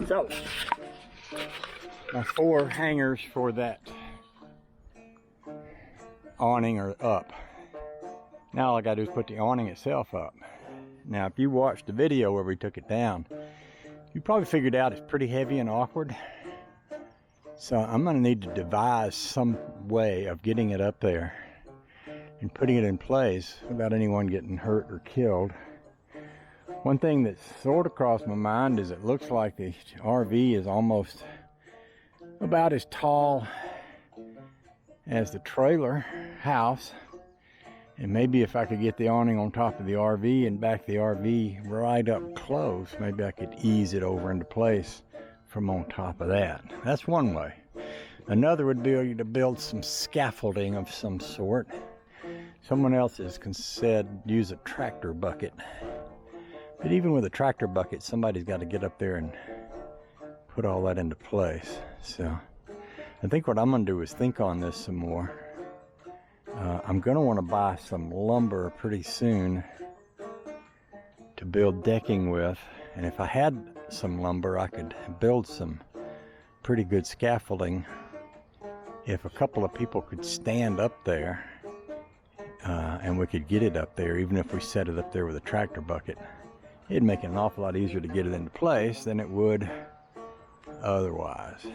So, my 4 hangers for that awning are up. Now all I gotta do is put the awning itself up. Now, if you watched the video where we took it down, you probably figured out it's pretty heavy and awkward. So I'm gonna need to devise some way of getting it up there and putting it in place without anyone getting hurt or killed. One thing that sort of crossed my mind is it looks like the RV is almost about as tall as the trailer house. And maybe if I could get the awning on top of the RV and back the RV right up close, maybe I could ease it over into place from on top of that. That's one way. Another would be to build some scaffolding of some sort. Someone else has said use a tractor bucket. But even with a tractor bucket, somebody's got to get up there and put all that into place. So I think what I'm going to do is think on this some more. I'm going to want to buy some lumber pretty soon to build decking with. And if I had some lumber, I could build some pretty good scaffolding. If a couple of people could stand up there, and we could get it up there, even if we set it up there with a tractor bucket, it'd make it an awful lot easier to get it into place than it would otherwise.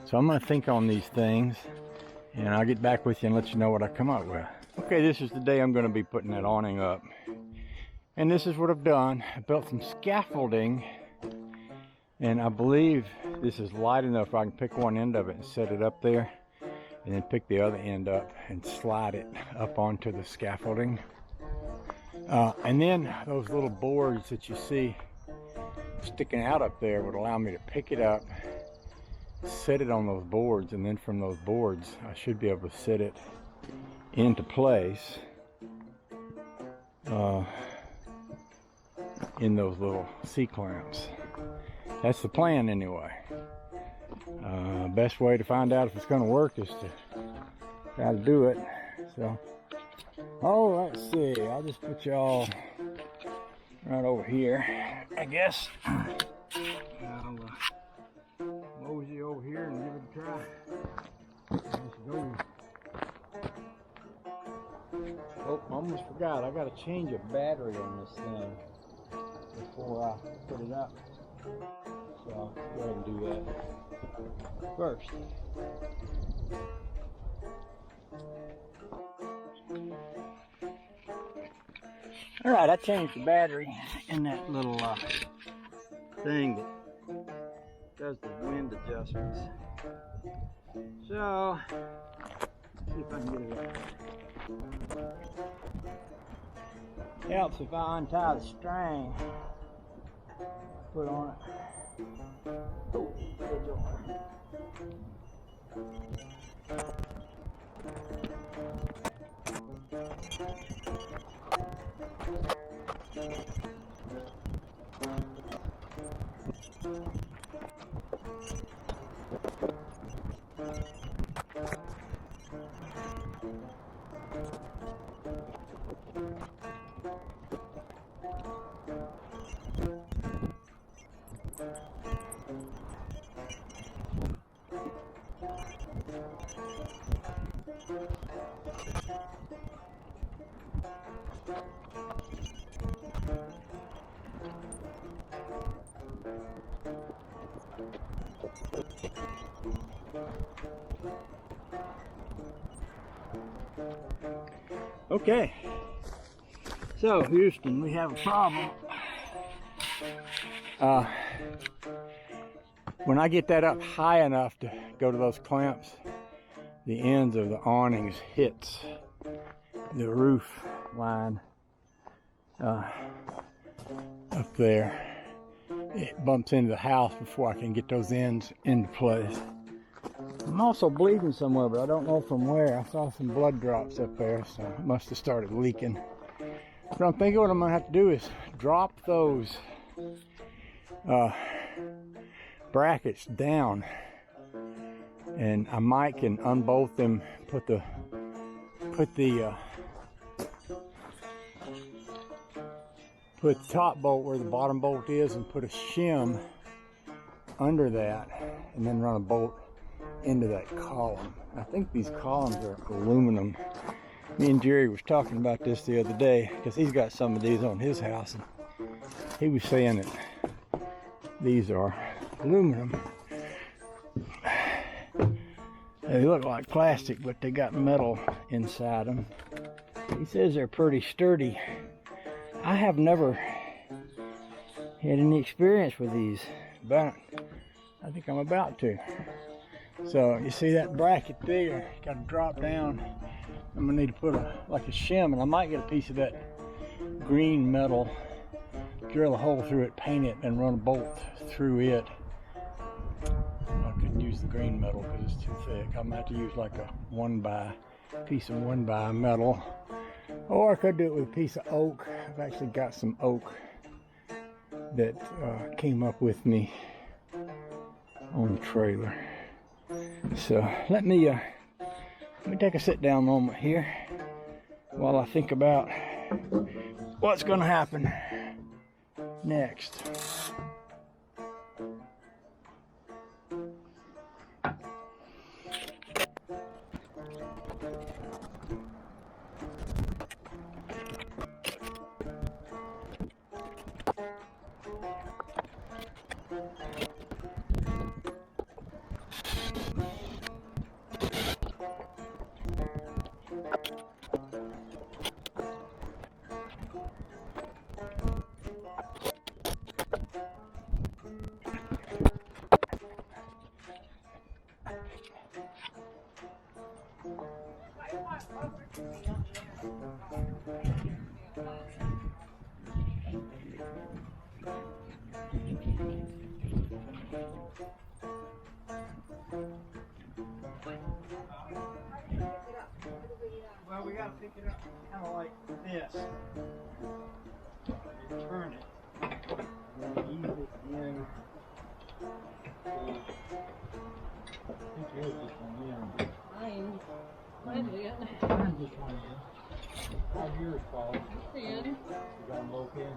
So I'm going to think on these things, and I'll get back with you and let you know what I come up with. Okay, this is the day I'm going to be putting that awning up. And this is what I've done. I built some scaffolding, and I believe this is light enough I can pick one end of it and set it up there, and then pick the other end up and slide it up onto the scaffolding. And then those little boards that you see sticking out up there would allow me to pick it up, set it on those boards, and then from those boards I should be able to set it into place in those little C-clamps. That's the plan anyway. Best way to find out if it's going to work is to try to do it. So, oh, let's see. I'll just put y'all right over here, I guess. I'll mosey over here and give it a try. Let's go. Oh, almost forgot. I got to change a battery on this thing before I put it up. So I'll go ahead and do that first. All right, I changed the battery in that little thing that does the wind adjustments. So, let's see if I can get it up. Helps if I untie the string, put on it. Oh, good job. Okay, so Houston, we have a problem. When I get that up high enough to go to those clamps, the ends of the awnings hits the roof line up there. It bumps into the house before I can get those ends into place. I'm also bleeding somewhere, but I don't know from where. I saw some blood drops up there, so it must have started leaking. But I'm thinking what I'm going to have to do is drop those brackets down, and I might can unbolt them, put the top bolt where the bottom bolt is, and put a shim under that and then run a bolt into that column. I think these columns are aluminum. Me and Jerry was talking about this the other day because he's got some of these on his house, and he was saying that these are aluminum. They look like plastic, but they got metal inside them. He says they're pretty sturdy. I have never had any experience with these, but I think I'm about to. So you see that bracket there, got to drop down. I'm gonna need to put like a shim, and I might get a piece of that green metal, drill a hole through it, paint it, and run a bolt through it. I couldn't use the green metal because it's too thick. I'm gonna have to use like a piece of 1x metal, or I could do it with a piece of oak. I've actually got some oak that came up with me on the trailer. So let me take a sit down moment here while I think about what's going to happen next. Well, we got to pick it up kind of like this. You turn it. And ease it in. I think yours just went in. Mine did. Mine just went in. How'd yours fall? It did. You got them both in?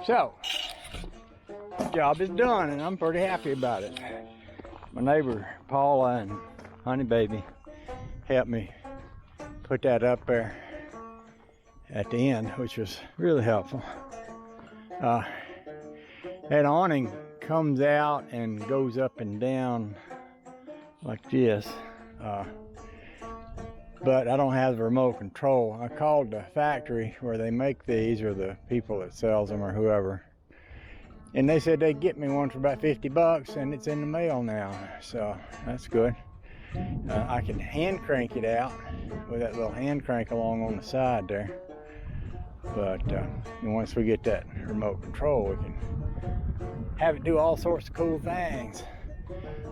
So, job is done, and I'm pretty happy about it. My neighbor Paula and Honey Baby helped me put that up there at the end, which was really helpful. That awning comes out and goes up and down like this, but I don't have the remote control. I called the factory where they make these, or the people that sells them, or whoever, and they said they'd get me one for about 50 bucks, and it's in the mail now, so that's good. I can hand crank it out with that little hand crank along on the side there, but once we get that remote control, we can have it do all sorts of cool things.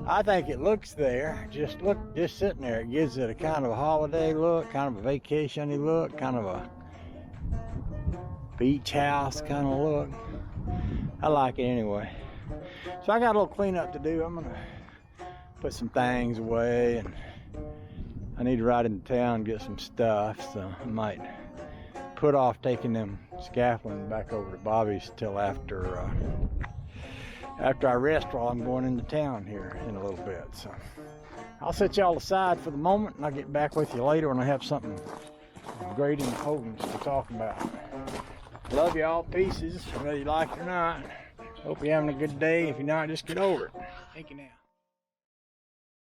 I think it looks there, just sitting there, it gives it a kind of a holiday look, kind of a vacation-y look, kind of a beach house kind of look. I like it anyway. So I got a little cleanup to do. I'm gonna put some things away, and I need to ride into town and get some stuff, so I might put off taking them scaffolding back over to Bobby's till after I rest while I'm going into town here in a little bit. So I'll set y'all aside for the moment, and I'll get back with you later when I have something great and potent to talk about. Love y'all, pieces, whether you like it or not. Hope you're having a good day. If you're not, just get over it. Thank you now.